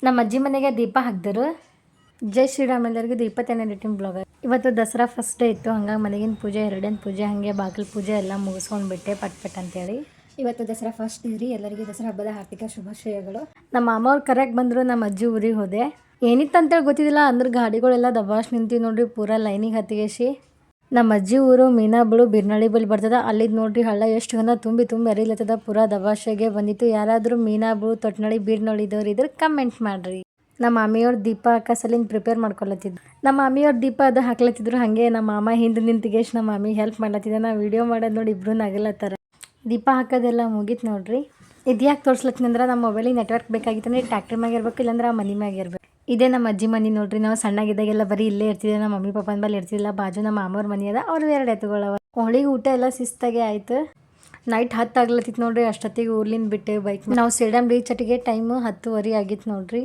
ನಮ್ಮ ಅಜ್ಜಿ ಮನೆಗೆ ದೀಪ ಹಾಕಿದ್ರು. ಜೈ ಶ್ರೀರಾಮ್ ಎಲ್ಲರಿಗೂ ಇದು 20ನೇ ಡೇಟಿನ ಬ್ಲಾಗ್. ಇವತ್ತು ದಸರಾ ಫಸ್ಟ್ ಡೇ ಇತ್ತು, ಹಂಗಾಗಿ ಮನೆಗಿನ ಪೂಜೆ, ಎರಡನೇ ಪೂಜೆ, ಹಾಗೆ ಬಾಗಿಲು ಪೂಜೆ ಎಲ್ಲ ಮುಗಿಸ್ಕೊಂಡ್ಬಿಟ್ಟೆ ಪಟ್ ಅಂತೇಳಿ. ಇವತ್ತು ದಸರಾ ಫಸ್ಟ್ ಡೇ ರೀ. ಎಲ್ಲರಿಗೂ ದಸರಾ ಹಬ್ಬದ ಹಾರ್ದಿಕ ಶುಭಾಶಯಗಳು. ನಮ್ಮ ಮಾಮ ಅವ್ರು ಕರೆಕ್ಟ್ ಬಂದರು. ನಮ್ಮ ಅಜ್ಜಿ ಊರಿಗೆ ಹೋದೆ. ಏನಿತ್ತು ಅಂತೇಳಿ ಗೊತ್ತಿದ್ದಿಲ್ಲ. ಅಂದ್ರೆ ಗಾಡಿಗಳೆಲ್ಲ ದಬಾಶ್ ನಿಂತೀವಿ ನೋಡ್ರಿ, ಪೂರಾ ಲೈನಿಗೆ ಹತ್ತಿಗೆಸಿ. ನಮ್ಮ ಅಜ್ಜಿ ಊರು ಮೀನಾಬಳು ಬಿರ್ನಳ್ಳಿ ಬಳಿ ಬರ್ತದ. ಅಲ್ಲಿದ್ದು ನೋಡ್ರಿ ಹಳ್ಳ ಎಷ್ಟು ಗನ ತುಂಬಿ ಅರಿಲತ್ತದ, ಪೂರಾ ದಬಾಶೆಗೆ ಬಂದಿತ್ತು. ಯಾರಾದರೂ ಮೀನಾಬಳು, ತೊಟ್ನಳ್ಳಿ, ಬಿರ್ನಳ್ಳಿದವ್ರು ಇದ್ರೆ ಕಮೆಂಟ್ ಮಾಡ್ರಿ. ನಮ್ಮ ಮಾಮಿಯವ್ರು ದೀಪ ಹಾಕಸಲಿಂದ ಪ್ರಿಪೇರ್ ಮಾಡ್ಕೊಳತ್ತಿದ್ರು. ನಮ್ಮ ಮಾಮಿಯವ್ರು ದೀಪ ಅದು ಹಾಕ್ಲತ್ತಿದ್ರು. ಹಾಗೆ ನಮ್ಮ ಮಾಮ ಹಿಂದೆ ನಿಂತಿಗೆಷ್ಟು ನಮ್ಮ ಮಾಮಿಗೆ ಹೆಲ್ಪ್ ಮಾಡ್ಲತ್ತಿದ್ದೆ. ನಾ ವೀಡಿಯೋ ಮಾಡೋದು ನೋಡಿ ಇಬ್ರು ನಗಲತ್ತಾರ. ದೀಪ ಹಾಕೋದೆಲ್ಲ ಮುಗೀತು ನೋಡ್ರಿ. ಇದು ಯಾಕೆ ತೋರಿಸ್ಲತ್ತೀನಿ ಅಂದ್ರೆ ನಮ್ಮ ಮೊಬೈಲಿಗೆ ನೆಟ್ವರ್ಕ್ ಬೇಕಾಗಿತ್ತಂದ್ರೆ ಟ್ಯಾಕ್ಟ್ರಿ ಮ್ಯಾಗ ಇರ್ಬೇಕು, ಇಲ್ಲಾಂದ್ರೆ ಆ ಮನೆ ಮ್ಯಾಗ ಇರ್ಬೇಕು. ಇದೇ ನಮ್ಮ ಅಜ್ಜಿ ಮನೆ ನೋಡ್ರಿ. ನಾವು ಸಣ್ಣಗಿದ್ದಾಗೆಲ್ಲ ಬರೀ ಇಲ್ಲೇ ಇರ್ತಿದ್ದೆ. ನಮ್ಮ ಮಮ್ಮಿ ಪಪ್ಪನ ಬಲ್ಲಿ ಇರ್ತಿಲ್ಲ. ಬಾಜು ನಮ್ಮ ಮಾಮವ್ರ ಮನೆ ಅದ, ಅವ್ರು 2 ಎತ್ತುಗಳವ. ಹೋಳಿಗೆ ಊಟ ಎಲ್ಲ ಶಿಸ್ತಾಗೆ ಆಯ್ತು. ನೈಟ್ 10 ಆಗ್ಲತ್ತಿತ್ತು ನೋಡ್ರಿ. ಅಷ್ಟೊತ್ತಿಗೆ ಊರ್ಲಿಂದ ಬಿಟ್ಟೆ ಬೈಕ್. ನಾವು ಸೇಡಮ್ ರೀಚ್ ಅಟ್ಟಿಗೆ ಟೈಮು 10:30 ಆಗಿತ್ತು ನೋಡ್ರಿ.